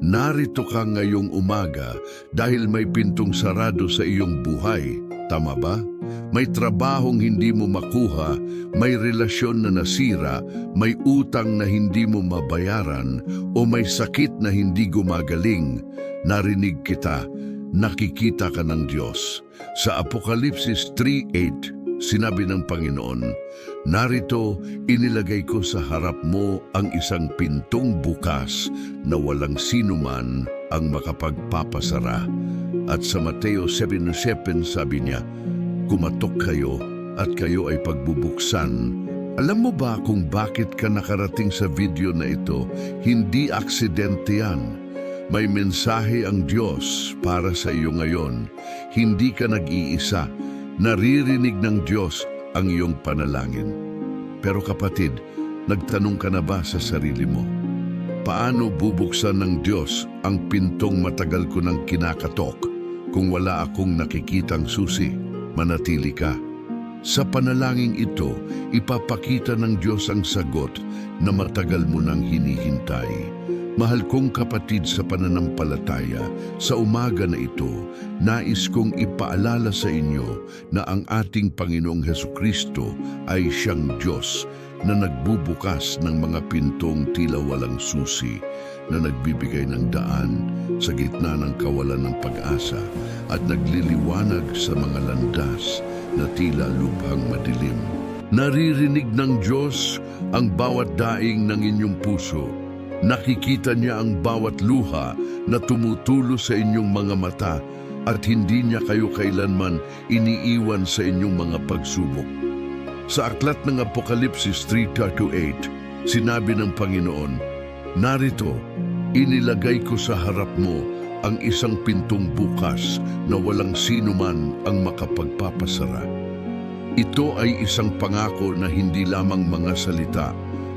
Narito ka ngayong umaga dahil may pintong sarado sa iyong buhay. Tama ba? May trabahong hindi mo makuha, may relasyon na nasira, may utang na hindi mo mabayaran, o may sakit na hindi gumagaling. Narinig kita, nakikita ka ng Diyos. Sa Apokalipsis 3:8, sinabi ng Panginoon, "Narito, inilagay ko sa harap mo ang isang pintong bukas na walang sinuman ang makapagpapasara." At sa Mateo 7:7 sabi niya, "Kumatok kayo at kayo ay pagbubuksan." Alam mo ba kung bakit ka nakarating sa video na ito? Hindi aksidente yan. May mensahe ang Diyos para sa iyo ngayon. Hindi ka nag-iisa. Naririnig ng Diyos ang iyong panalangin. Pero kapatid, nagtanong ka na ba sa sarili mo? Paano bubuksan ng Diyos ang pintong matagal ko nang kinakatok kung wala akong nakikitang susi? Manatili ka. Sa panalangin ito, ipapakita ng Diyos ang sagot na matagal mo nang hinihintay. Mahal kong kapatid sa pananampalataya, sa umaga na ito, nais kong ipaalala sa inyo na ang ating Panginoong Hesukristo ay siyang Diyos na nagbubukas ng mga pintong tila walang susi, na nagbibigay ng daan sa gitna ng kawalan ng pag-asa at nagliliwanag sa mga landas na tila lubhang madilim. Naririnig ng Diyos ang bawat daing ng inyong puso. Nakikita niya ang bawat luha na tumutulo sa inyong mga mata at hindi niya kayo kailanman iniiwan sa inyong mga pagsubok. Sa aklat ng Apokalipsis 3:8, sinabi ng Panginoon, "Narito, inilagay ko sa harap mo ang isang pintong bukas na walang sinuman ang makapagpapasara." Ito ay isang pangako na hindi lamang mga salita,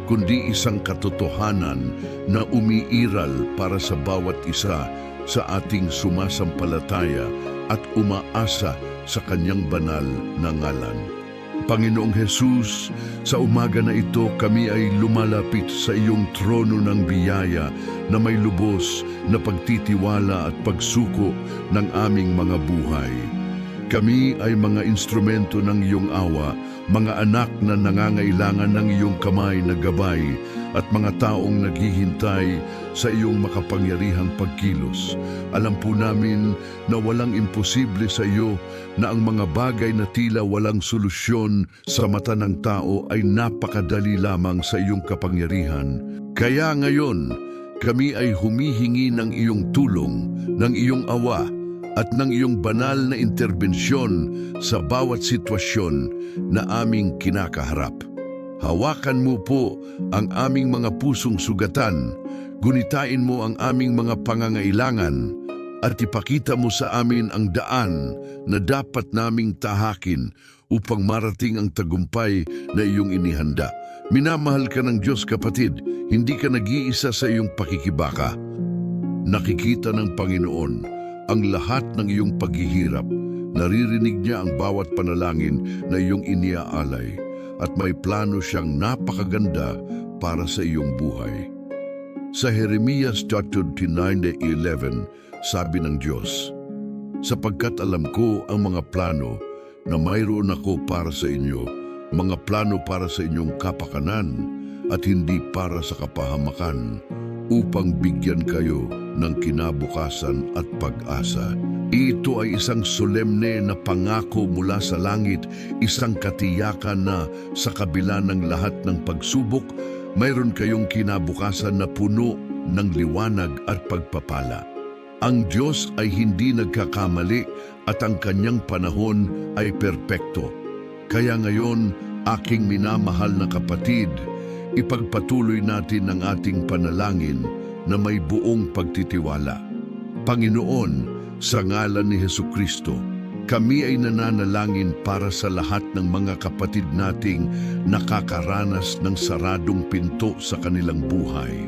kundi isang katotohanan na umiiral para sa bawat isa sa ating sumasampalataya at umaasa sa kanyang banal na ngalan. Panginoong Jesus, sa umaga na ito kami ay lumalapit sa iyong trono ng biyaya na may lubos na pagtitiwala at pagsuko ng aming mga buhay. Kami ay mga instrumento ng iyong awa, mga anak na nangangailangan ng iyong kamay na gabay at mga taong naghihintay sa iyong makapangyarihang pagkilos. Alam po namin na walang imposible sa iyo, na ang mga bagay na tila walang solusyon sa mata ng tao ay napakadali lamang sa iyong kapangyarihan. Kaya ngayon, kami ay humihingi ng iyong tulong, ng iyong awa, at ng iyong banal na interbensyon sa bawat sitwasyon na aming kinakaharap. Hawakan mo po ang aming mga pusong sugatan, gunitain mo ang aming mga pangangailangan, at ipakita mo sa amin ang daan na dapat naming tahakin upang marating ang tagumpay na iyong inihanda. Minamahal ka ng Diyos, kapatid, hindi ka nag-iisa sa iyong pakikibaka. Nakikita ng Panginoon ang lahat ng iyong paghihirap. Naririnig niya ang bawat panalangin na iyong iniaalay, at may plano siyang napakaganda para sa iyong buhay. Sa Jeremias 29:11, sabi ng Diyos, "Sapagkat alam ko ang mga plano na mayroon ako para sa inyo, mga plano para sa inyong kapakanan at hindi para sa kapahamakan, upang bigyan kayo ng kinabukasan at pag-asa." Ito ay isang solemne na pangako mula sa langit, isang katiyakan na sa kabila ng lahat ng pagsubok, mayroon kayong kinabukasan na puno ng liwanag at pagpapala. Ang Diyos ay hindi nagkakamali at ang kanyang panahon ay perpekto. Kaya ngayon, aking minamahal na kapatid, ipagpatuloy natin ang ating panalangin na may buong pagtitiwala. Panginoon, sa ngalan ni Hesukristo, kami ay nananalangin para sa lahat ng mga kapatid nating nakakaranas ng saradong pinto sa kanilang buhay.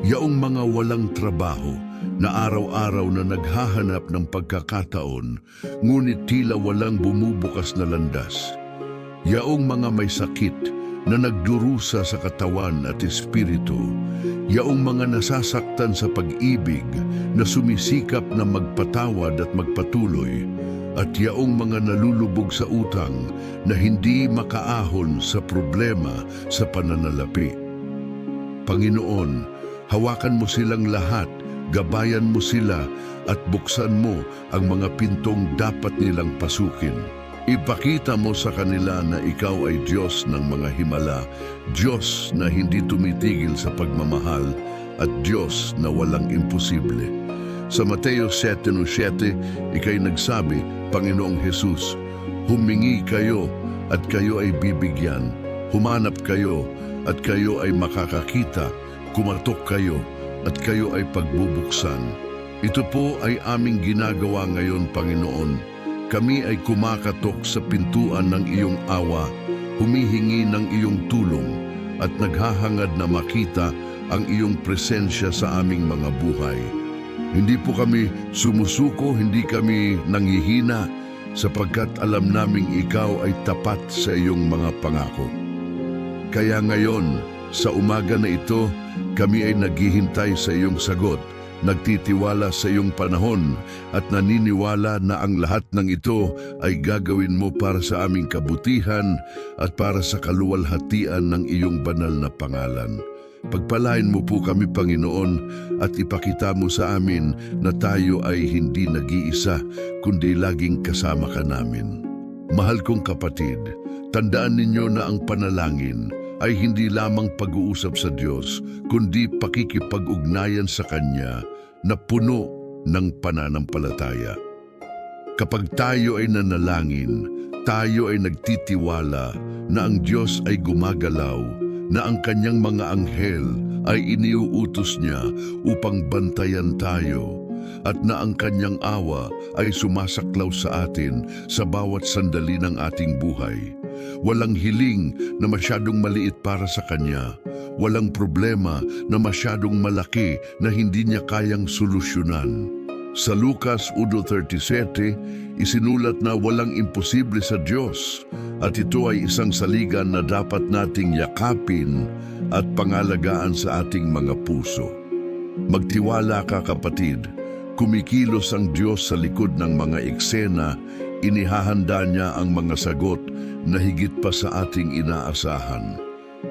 Yaong mga walang trabaho, na araw-araw na naghahanap ng pagkakataon, ngunit tila walang bumubukas na landas. Yaong mga may sakit na nagdurusa sa katawan at espiritu, yaong mga nasasaktan sa pag-ibig na sumisikap na magpatawad at magpatuloy, at yaong mga nalulubog sa utang na hindi makaahon sa problema sa pananalapi. Panginoon, hawakan mo silang lahat, gabayan mo sila at buksan mo ang mga pintong dapat nilang pasukin. Ipakita mo sa kanila na ikaw ay Diyos ng mga himala, Diyos na hindi tumitigil sa pagmamahal at Diyos na walang imposible. Sa Mateo 7:7, ika'y nagsabi, Panginoong Jesus, humingi kayo at kayo ay bibigyan, humanap kayo at kayo ay makakakita, kumatok kayo at kayo ay pagbubuksan. Ito po ay aming ginagawa ngayon, Panginoon. Kami ay kumakatok sa pintuan ng iyong awa, humihingi ng iyong tulong at naghahangad na makita ang iyong presensya sa aming mga buhay. Hindi po kami sumusuko, hindi kami nanghihina, sapagkat alam naming ikaw ay tapat sa iyong mga pangako. Kaya ngayon, sa umaga na ito, kami ay naghihintay sa iyong sagot, nagtitiwala sa iyong panahon at naniniwala na ang lahat ng ito ay gagawin mo para sa aming kabutihan at para sa kaluwalhatian ng iyong banal na pangalan. Pagpalain mo po kami, Panginoon, at ipakita mo sa amin na tayo ay hindi nag-iisa, kundi laging kasama ka namin. Mahal kong kapatid, tandaan ninyo na ang panalangin ay hindi lamang pag-uusap sa Diyos, kundi pakikipag-ugnayan sa Kanya na puno ng pananampalataya. Kapag tayo ay nanalangin, tayo ay nagtitiwala na ang Diyos ay gumagalaw, na ang Kanyang mga anghel ay iniuutos niya upang bantayan tayo, at na ang Kanyang awa ay sumasaklaw sa atin sa bawat sandali ng ating buhay. Walang hiling na masyadong maliit para sa Kanya. Walang problema na masyadong malaki na hindi niya kayang solusyonan. Sa Lucas 1:37, isinulat na walang imposible sa Diyos, at ito ay isang saligan na dapat nating yakapin at pangalagaan sa ating mga puso. Magtiwala ka, kapatid. Kumikilos ang Diyos sa likod ng mga eksena, inihahanda niya ang mga sagot na higit pa sa ating inaasahan.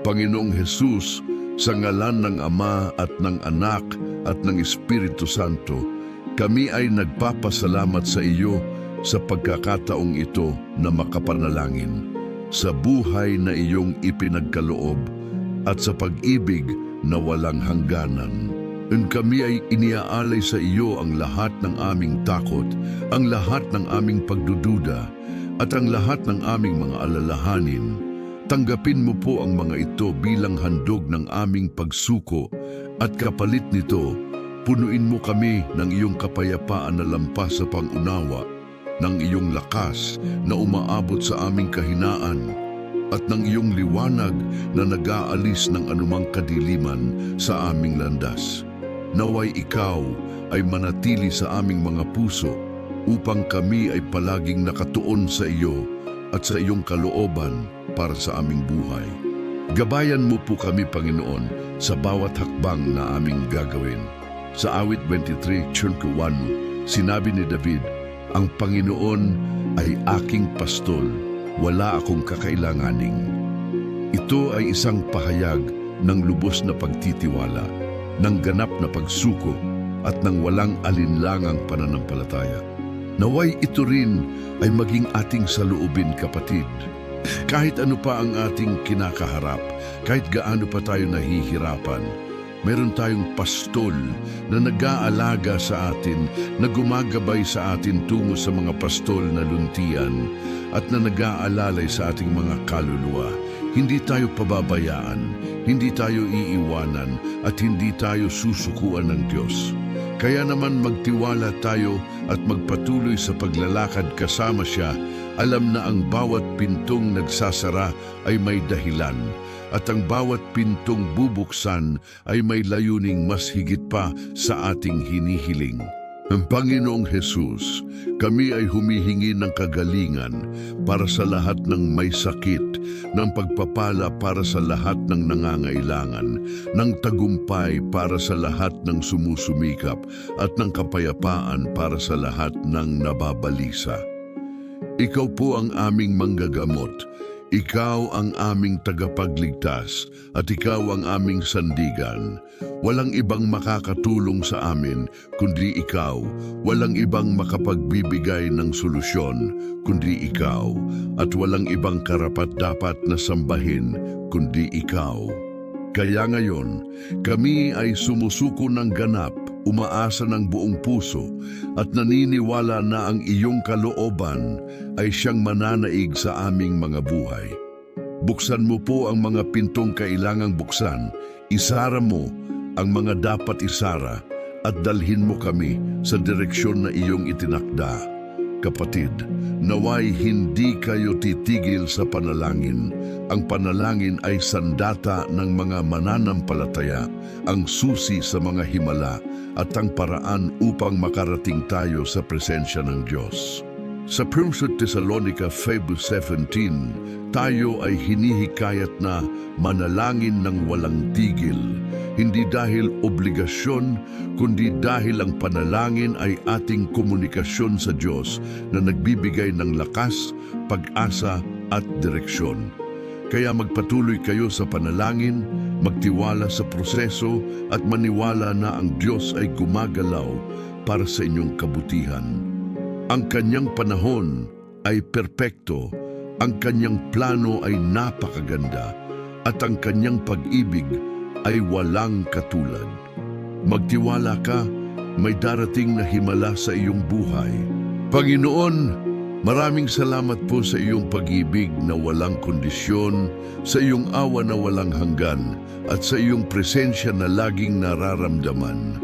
Panginoong Jesus, sa ngalan ng Ama at ng Anak at ng Espiritu Santo, kami ay nagpapasalamat sa iyo sa pagkakataong ito na makapanalangin, sa buhay na iyong ipinagkaloob at sa pag-ibig na walang hangganan. Kami ay iniaalay sa iyo ang lahat ng aming takot, ang lahat ng aming pagdududa, at ang lahat ng aming mga alalahanin. Tanggapin mo po ang mga ito bilang handog ng aming pagsuko, at kapalit nito, punuin mo kami ng iyong kapayapaan na lampas sa pangunawa, ng iyong lakas na umaabot sa aming kahinaan, at ng iyong liwanag na nag-aalis ng anumang kadiliman sa aming landas. Naway ikaw ay manatili sa aming mga puso upang kami ay palaging nakatuon sa iyo at sa iyong kalooban para sa aming buhay. Gabayan mo po kami, Panginoon, sa bawat hakbang na aming gagawin. Sa awit 23:1, sinabi ni David, ang Panginoon ay aking pastol, wala akong kakailanganing. Ito ay isang pahayag ng lubos na pagtitiwala, ng ganap na pagsuko at ng walang alinlangang pananampalataya. Naway ito rin ay maging ating saloobin, kapatid. Kahit ano pa ang ating kinakaharap, kahit gaano pa tayo nahihirapan, meron tayong pastol na nag-aalaga sa atin, na gumagabay sa atin tungo sa mga pastol na luntian at na nag-aalalay sa ating mga kaluluwa. Hindi tayo pababayaan, hindi tayo iiwanan, at hindi tayo susukuan ng Diyos. Kaya naman magtiwala tayo at magpatuloy sa paglalakad kasama siya. Alam na ang bawat pintong nagsasara ay may dahilan, at ang bawat pintong bubuksan ay may layuning mas higit pa sa ating hinihiling. Panginoong Jesus, kami ay humihingi ng kagalingan para sa lahat ng may sakit, ng pagpapala para sa lahat ng nangangailangan, ng tagumpay para sa lahat ng sumusumikap, at ng kapayapaan para sa lahat ng nababalisa. Ikaw po ang aming manggagamot. Ikaw ang aming tagapagligtas at ikaw ang aming sandigan. Walang ibang makakatulong sa amin kundi ikaw. Walang ibang makapagbibigay ng solusyon kundi ikaw. At walang ibang karapat-dapat na sambahin kundi ikaw. Kaya ngayon, kami ay sumusuko ng ganap, umaasa ng buong puso at naniniwala na ang iyong kalooban ay siyang mananaig sa aming mga buhay. Buksan mo po ang mga pintong kailangang buksan, isara mo ang mga dapat isara at dalhin mo kami sa direksyon na iyong itinakda. Kapatid, naway hindi kayo titigil sa panalangin. Ang panalangin ay sandata ng mga mananampalataya, ang susi sa mga himala at ang paraan upang makarating tayo sa presensya ng Diyos. Sa 1 Thessalonica 5:17, tayo ay hinihikayat na manalangin ng walang tigil, hindi dahil obligasyon, kundi dahil ang panalangin ay ating komunikasyon sa Diyos na nagbibigay ng lakas, pag-asa at direksyon. Kaya magpatuloy kayo sa panalangin, magtiwala sa proseso at maniwala na ang Diyos ay gumagalaw para sa inyong kabutihan. Ang kanyang panahon ay perpekto, ang kanyang plano ay napakaganda, at ang kanyang pag-ibig ay walang katulad. Magtiwala ka, may darating na himala sa iyong buhay. Panginoon, maraming salamat po sa iyong pag-ibig na walang kondisyon, sa iyong awa na walang hanggan, at sa iyong presensya na laging nararamdaman.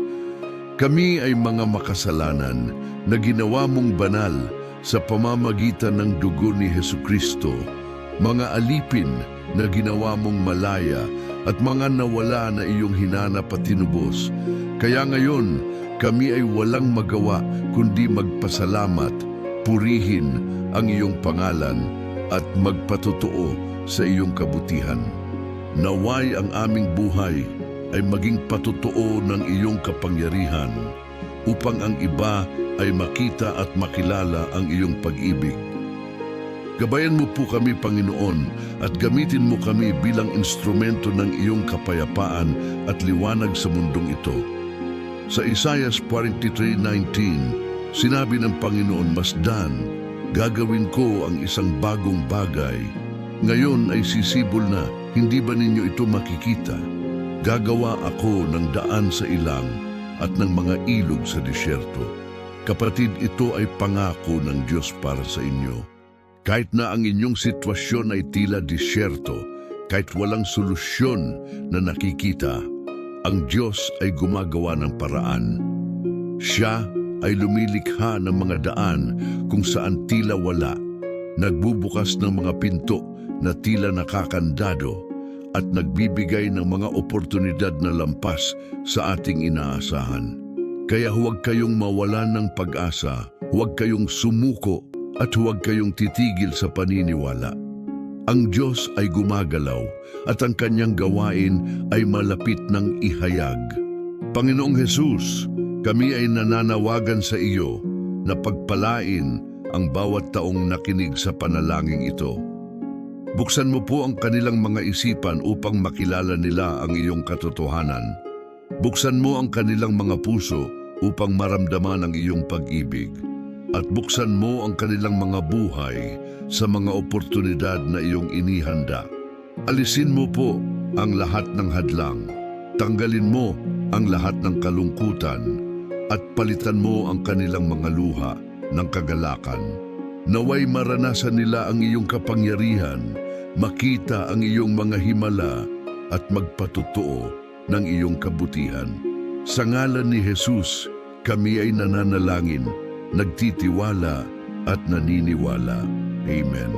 Kami ay mga makasalanan na ginawa mong banal sa pamamagitan ng dugo ni Hesukristo, mga alipin na ginawa mong malaya at mga nawala na iyong hinanap at tinubos. Kaya ngayon, kami ay walang magawa kundi magpasalamat, purihin ang iyong pangalan at magpatotoo sa iyong kabutihan. Naway ang aming buhay ay maging patotoo ng iyong kapangyarihan upang ang iba ay makita at makilala ang iyong pag-ibig. Gabayan mo po kami, Panginoon, at gamitin mo kami bilang instrumento ng iyong kapayapaan at liwanag sa mundong ito. Sa Isaiah 43:19, sinabi ng Panginoon, Masdan, gagawin ko ang isang bagong bagay. Ngayon ay sisibol na, hindi ba ninyo ito makikita? Gagawa ako ng daan sa ilang at ng mga ilog sa disyerto. Kapatid, ito ay pangako ng Diyos para sa inyo. Kahit na ang inyong sitwasyon ay tila disyerto, kahit walang solusyon na nakikita, ang Diyos ay gumagawa ng paraan. Siya ay lumilikha ng mga daan kung saan tila wala, nagbubukas ng mga pinto na tila nakakandado, at nagbibigay ng mga oportunidad na lampas sa ating inaasahan. Kaya huwag kayong mawalan ng pag-asa, huwag kayong sumuko, at huwag kayong titigil sa paniniwala. Ang Diyos ay gumagalaw at ang kanyang gawain ay malapit ng ihayag. Panginoong Jesus, kami ay nananawagan sa iyo na pagpalain ang bawat taong nakinig sa panalangin ito. Buksan mo po ang kanilang mga isipan upang makilala nila ang iyong katotohanan. Buksan mo ang kanilang mga puso upang maramdaman ang iyong pag-ibig. At buksan mo ang kanilang mga buhay sa mga oportunidad na iyong inihanda. Alisin mo po ang lahat ng hadlang. Tanggalin mo ang lahat ng kalungkutan at palitan mo ang kanilang mga luha ng kagalakan. Naway maranasan nila ang iyong kapangyarihan, makita ang iyong mga himala at magpatotoo ng iyong kabutihan. Sa ngalan ni Jesus, kami ay nananalangin, nagtitiwala at naniniwala. Amen.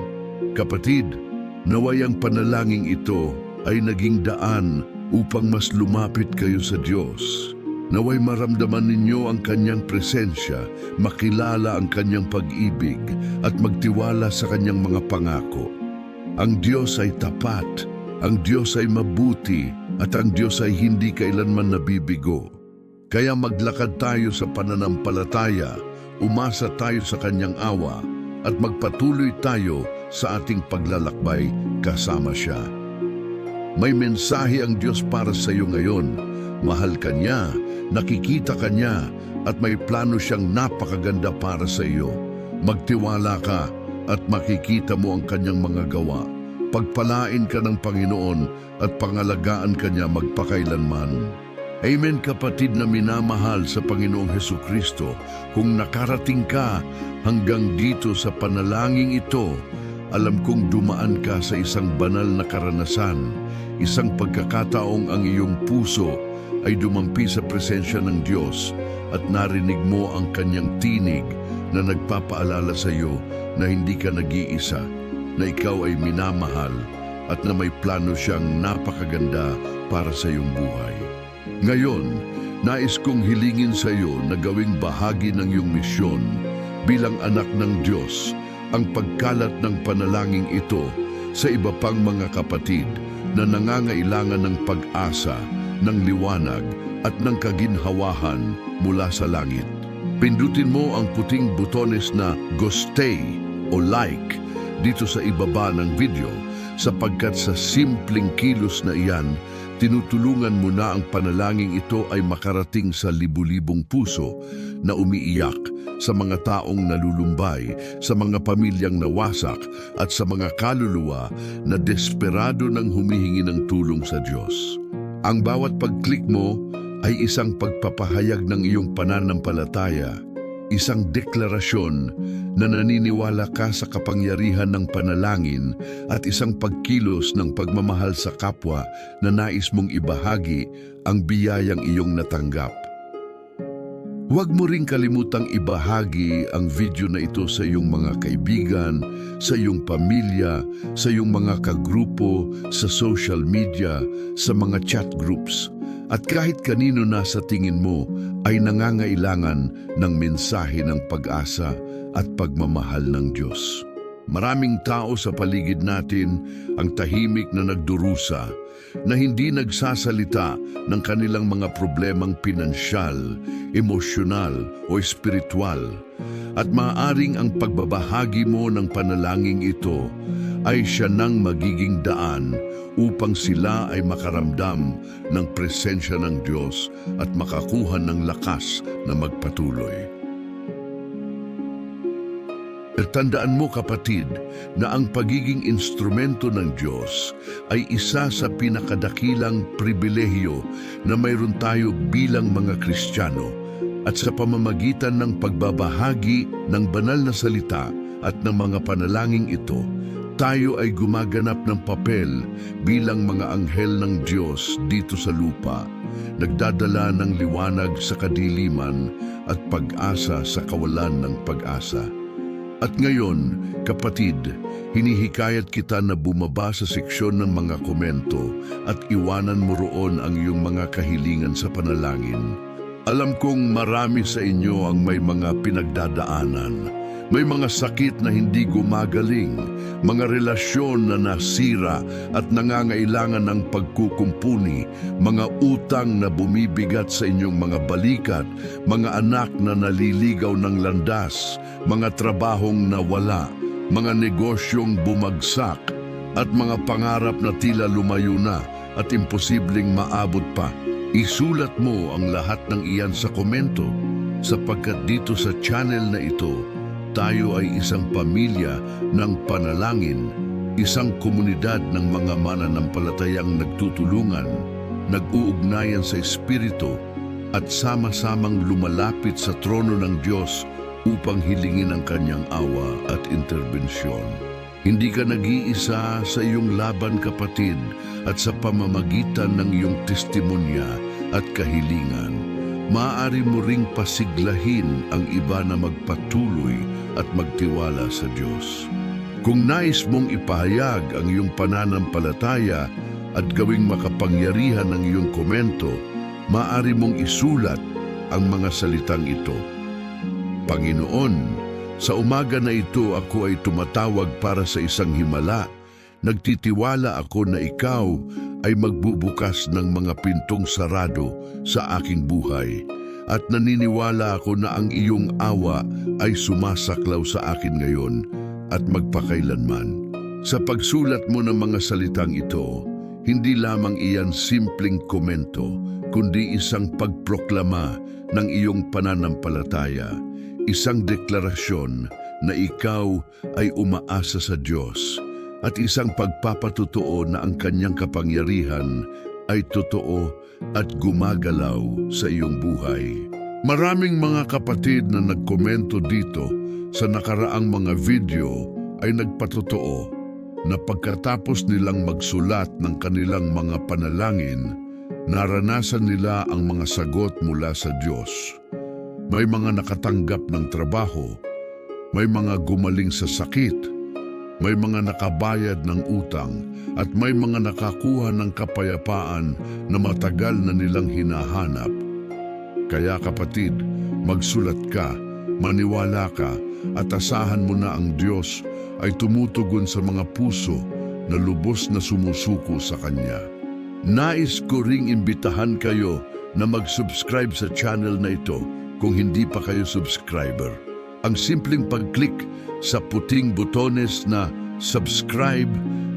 Kapatid, naway ang panalangin ito ay naging daan upang mas lumapit kayo sa Diyos. Naway maramdaman ninyo ang kanyang presensya, makilala ang kanyang pag-ibig at magtiwala sa kanyang mga pangako. Ang Diyos ay tapat, ang Diyos ay mabuti, at ang Diyos ay hindi kailanman nabibigo. Kaya maglakad tayo sa pananampalataya, umasa tayo sa kanyang awa, at magpatuloy tayo sa ating paglalakbay kasama siya. May mensahe ang Diyos para sa iyo ngayon. Mahal ka niya, nakikita ka niya, at may plano siyang napakaganda para sa iyo. Magtiwala ka at makikita mo ang kanyang mga gawa. Pagpalain ka ng Panginoon at pangalagaan ka niya magpakailanman. Amen kapatid na minamahal sa Panginoong Hesukristo. Kung nakarating ka hanggang dito sa panalangin ito, alam kong dumaan ka sa isang banal na karanasan, isang pagkakataong ang iyong puso ay dumampi sa presensya ng Diyos at narinig mo ang kanyang tinig na nagpapaalala sa iyo na hindi ka nag-iisa, na ikaw ay minamahal at na may plano siyang napakaganda para sa iyong buhay. Ngayon, nais kong hilingin sa iyo na gawing bahagi ng iyong misyon bilang anak ng Diyos ang pagkalat ng panalangin ito sa iba pang mga kapatid na nangangailangan ng pag-asa, ng liwanag at ng kaginhawahan mula sa langit. Pindutin mo ang puting butones na Gustay o Like dito sa ibaba ng video sapagkat sa simpleng kilos na iyan, tinutulungan mo na ang panalangin ito ay makarating sa libu-libong puso na umiiyak, sa mga taong nalulumbay, sa mga pamilyang nawasak at sa mga kaluluwa na desperado ng humihingi ng tulong sa Diyos. Ang bawat pag-click mo ay isang pagpapahayag ng iyong pananampalataya, isang deklarasyon na naniniwala ka sa kapangyarihan ng panalangin at isang pagkilos ng pagmamahal sa kapwa na nais mong ibahagi ang biyayang iyong natanggap. Huwag mo ring kalimutang ibahagi ang video na ito sa iyong mga kaibigan, sa iyong pamilya, sa iyong mga kagrupo, sa social media, sa mga chat groups. At kahit kanino na sa tingin mo ay nangangailangan ng mensahe ng pag-asa at pagmamahal ng Diyos. Maraming tao sa paligid natin ang tahimik na nagdurusa, na hindi nagsasalita ng kanilang mga problemang pinansyal, emosyonal o espiritual. At maaaring ang pagbabahagi mo ng panalangin ito ay siya nang magiging daan upang sila ay makaramdam ng presensya ng Diyos at makakuha ng lakas na magpatuloy. Tandaan mo kapatid na ang pagiging instrumento ng Diyos ay isa sa pinakadakilang pribilehiyo na mayroon tayo bilang mga Kristiyano, at sa pamamagitan ng pagbabahagi ng banal na salita at ng mga panalangin ito, tayo ay gumaganap ng papel bilang mga anghel ng Diyos dito sa lupa, nagdadala ng liwanag sa kadiliman at pag-asa sa kawalan ng pag-asa. At ngayon, kapatid, hinihikayat kita na bumaba sa seksyon ng mga komento at iwanan mo roon ang iyong mga kahilingan sa panalangin. Alam kong marami sa inyo ang may mga pinagdadaanan. May mga sakit na hindi gumagaling, mga relasyon na nasira at nangangailangan ng pagkukumpuni, mga utang na bumibigat sa inyong mga balikat, mga anak na naliligaw ng landas, mga trabahong nawala, mga negosyong bumagsak, at mga pangarap na tila lumayo na at imposibleng maabot pa. Isulat mo ang lahat ng iyan sa komento sapagkat dito sa channel na ito, tayo ay isang pamilya ng panalangin, isang komunidad ng mga mananampalatayang nagtutulungan, nag-uugnayan sa Espiritu at sama-samang lumalapit sa trono ng Diyos upang hilingin ang kanyang awa at interbensyon. Hindi ka nag-iisa sa iyong laban kapatid, at sa pamamagitan ng iyong testimonya at kahilingan, maaari mo ring pasiglahin ang iba na magpatuloy at magtiwala sa Diyos. Kung nais mong ipahayag ang iyong pananampalataya at gawing makapangyarihan ang iyong komento, maaari mong isulat ang mga salitang ito. Panginoon, sa umaga na ito ako ay tumatawag para sa isang himala. Nagtitiwala ako na ikaw ay magbubukas ng mga pintong sarado sa aking buhay. At naniniwala ako na ang iyong awa ay sumasaklaw sa akin ngayon at magpakailanman. Sa pagsulat mo ng mga salitang ito, hindi lamang iyan simpleng komento, kundi isang pagproklama ng iyong pananampalataya, isang deklarasyon na ikaw ay umaasa sa Diyos, at isang pagpapatotoo na ang kanyang kapangyarihan ay totoo at gumagalaw sa iyong buhay. Maraming mga kapatid na nagkomento dito sa nakaraang mga video ay nagpatotoo na pagkatapos nilang magsulat ng kanilang mga panalangin, naranasan nila ang mga sagot mula sa Diyos. May mga nakatanggap ng trabaho, may mga gumaling sa sakit, may mga nakabayad ng utang, at may mga nakakuha ng kapayapaan na matagal na nilang hinahanap. Kaya kapatid, magsulat ka, maniwala ka, at asahan mo na ang Diyos ay tumutugon sa mga puso na lubos na sumusuko sa Kanya. Nais ko ring imbitahan kayo na mag-subscribe sa channel na ito kung hindi pa kayo subscriber. Ang simpleng pag-click sa puting butones na subscribe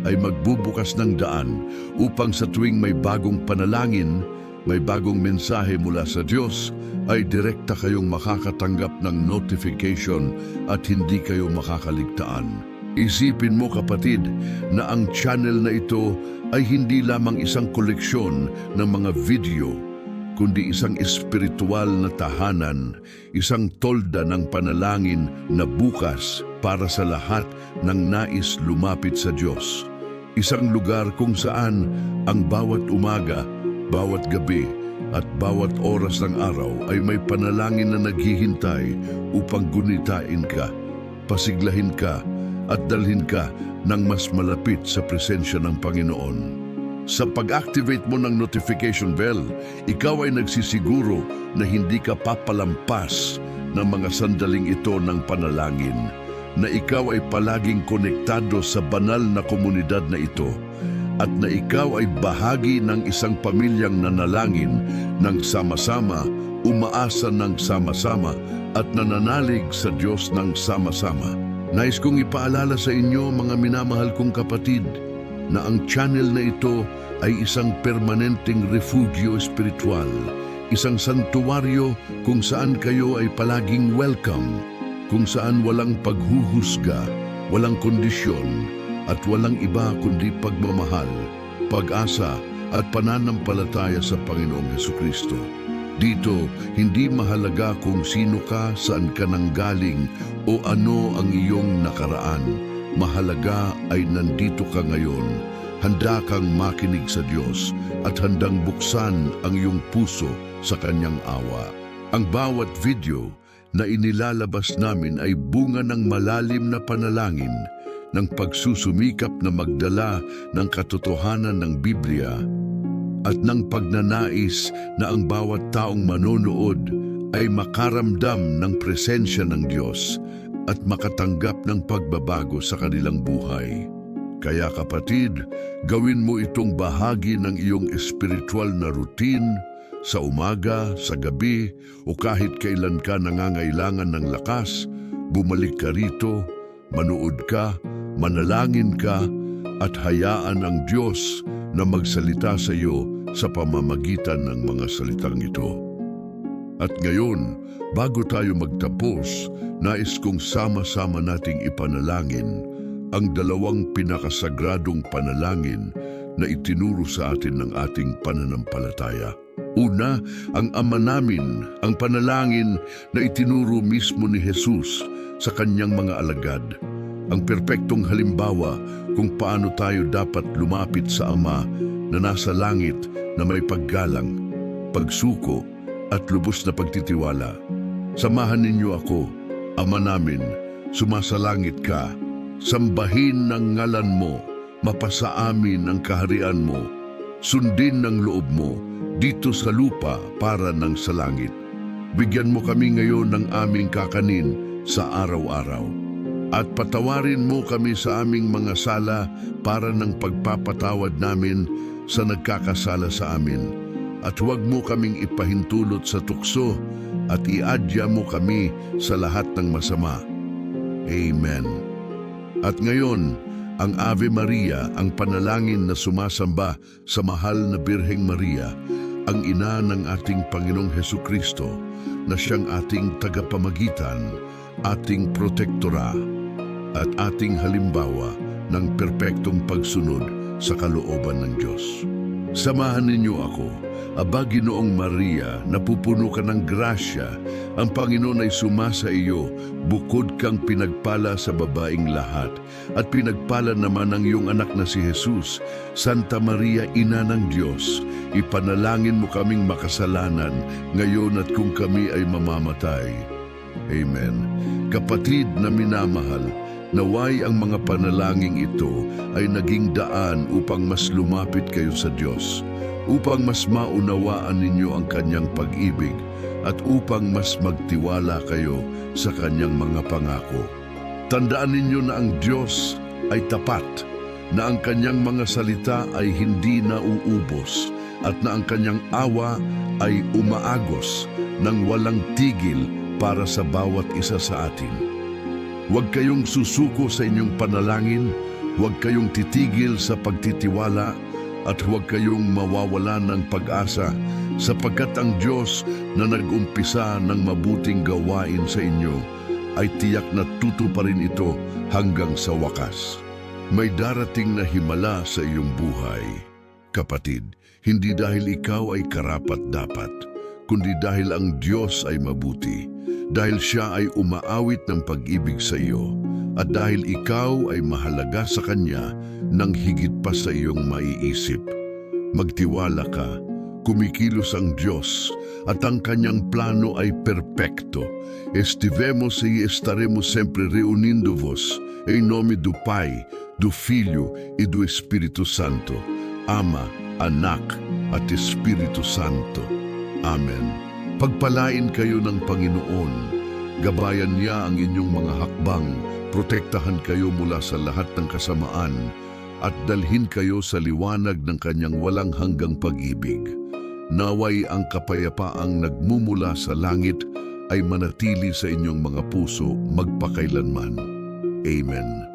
ay magbubukas ng daan upang sa tuwing may bagong panalangin, may bagong mensahe mula sa Diyos, ay direkta kayong makakatanggap ng notification at hindi kayo makakaligtaan. Isipin mo kapatid na ang channel na ito ay hindi lamang isang koleksyon ng mga video, kundi isang espiritual na tahanan, isang tolda ng panalangin na bukas para sa lahat ng nais lumapit sa Diyos. Isang lugar kung saan ang bawat umaga, bawat gabi, at bawat oras ng araw ay may panalangin na naghihintay upang gunitain ka, pasiglahin ka, at dalhin ka ng mas malapit sa presensya ng Panginoon. Sa pag-activate mo ng notification bell, ikaw ay nagsisiguro na hindi ka papalampas ng mga sandaling ito ng panalangin, na ikaw ay palaging konektado sa banal na komunidad na ito, at na ikaw ay bahagi ng isang pamilyang nanalangin ng sama-sama, umaasa ng sama-sama, at nananalig sa Diyos ng sama-sama. Nais kong ipaalala sa inyo, mga minamahal kong kapatid, na ang channel na ito ay isang permanenteng refugio espiritual, isang santuwaryo kung saan kayo ay palaging welcome, kung saan walang paghuhusga, walang kondisyon, at walang iba kundi pagmamahal, pag-asa at pananampalataya sa Panginoong Hesukristo. Dito, hindi mahalaga kung sino ka, saan ka nanggaling o ano ang iyong nakaraan. Mahalaga ay nandito ka ngayon, handa kang makinig sa Diyos at handang buksan ang iyong puso sa Kanyang awa. Ang bawat video na inilalabas namin ay bunga ng malalim na panalangin, ng pagsusumikap na magdala ng katotohanan ng Biblia, at ng pagnanais na ang bawat taong manonood ay makaramdam ng presensya ng Diyos at makatanggap ng pagbabago sa kanilang buhay. Kaya kapatid, gawin mo itong bahagi ng iyong espiritual na routine sa umaga, sa gabi, o kahit kailan ka nangangailangan ng lakas. Bumalik ka rito, manood ka, manalangin ka, at hayaan ang Diyos na magsalita sa iyo sa pamamagitan ng mga salitang ito. At ngayon, bago tayo magtapos, nais kong sama-sama nating ipanalangin ang dalawang pinakasagradong panalangin na itinuro sa atin ng ating pananampalataya. Una, ang Ama namin, ang panalangin na itinuro mismo ni Jesus sa kanyang mga alagad. Ang perpektong halimbawa kung paano tayo dapat lumapit sa Ama na nasa langit na may paggalang, pagsuko at lubos na pagtitiwala. Samahan ninyo ako, Ama namin, sumasalangit ka, sambahin ng ngalan mo, mapasa amin ang kaharian mo, sundin ng loob mo, dito sa lupa para ng sa langit. Bigyan mo kami ngayon ng aming kakanin sa araw-araw. At patawarin mo kami sa aming mga sala para ng pagpapatawad namin sa nagkakasala sa amin. At huwag mo kaming ipahintulot sa tukso at iadya mo kami sa lahat ng masama. Amen. At ngayon, ang Ave Maria, ang panalangin na sumasamba sa mahal na Birheng Maria, ang ina ng ating Panginoong Hesukristo, na siyang ating tagapamagitan, ating protektora, at ating halimbawa ng perpektong pagsunod sa kalooban ng Diyos. Samahan ninyo ako, Aba Ginoong Maria, napupuno ka ng grasya, ang Panginoon ay sumasa iyo, bukod kang pinagpala sa babaing lahat, at pinagpala naman ang iyong anak na si Jesus. Santa Maria, Ina ng Diyos, ipanalangin mo kaming makasalanan, ngayon at kung kami ay mamamatay. Amen. Kapatid na minamahal, naway ang mga panalangin ito ay naging daan upang mas lumapit kayo sa Diyos, upang mas maunawaan ninyo ang Kanyang pag-ibig, at upang mas magtiwala kayo sa Kanyang mga pangako. Tandaan ninyo na ang Diyos ay tapat, na ang Kanyang mga salita ay hindi nauubos, at na ang Kanyang awa ay umaagos ng walang tigil para sa bawat isa sa atin. Huwag kayong susuko sa inyong panalangin, huwag kayong titigil sa pagtitiwala, at huwag kayong mawawala ng pag-asa, sapagkat ang Diyos na nag-umpisa ng mabuting gawain sa inyo ay tiyak na tutuparin ito hanggang sa wakas. May darating na himala sa iyong buhay. Kapatid, hindi dahil ikaw ay karapat-dapat, kundi dahil ang Diyos ay mabuti, dahil Siya ay umaawit ng pag-ibig sa iyo, at dahil ikaw ay mahalaga sa Kanya nang higit pa sa iyong maiisip. Magtiwala ka, kumikilos ang Diyos, at ang Kanyang plano ay perpekto. Estivemos e estaremos sempre reunindo vos, em nome do Pai, do Filho e do Espírito Santo. Ama, Anak, at Espiritu Santo. Amen. Pagpalain kayo ng Panginoon, gabayan niya ang inyong mga hakbang, protektahan kayo mula sa lahat ng kasamaan, at dalhin kayo sa liwanag ng Kanyang walang hanggang pag-ibig. Naway ang kapayapaang nagmumula sa langit ay manatili sa inyong mga puso magpakailanman. Amen.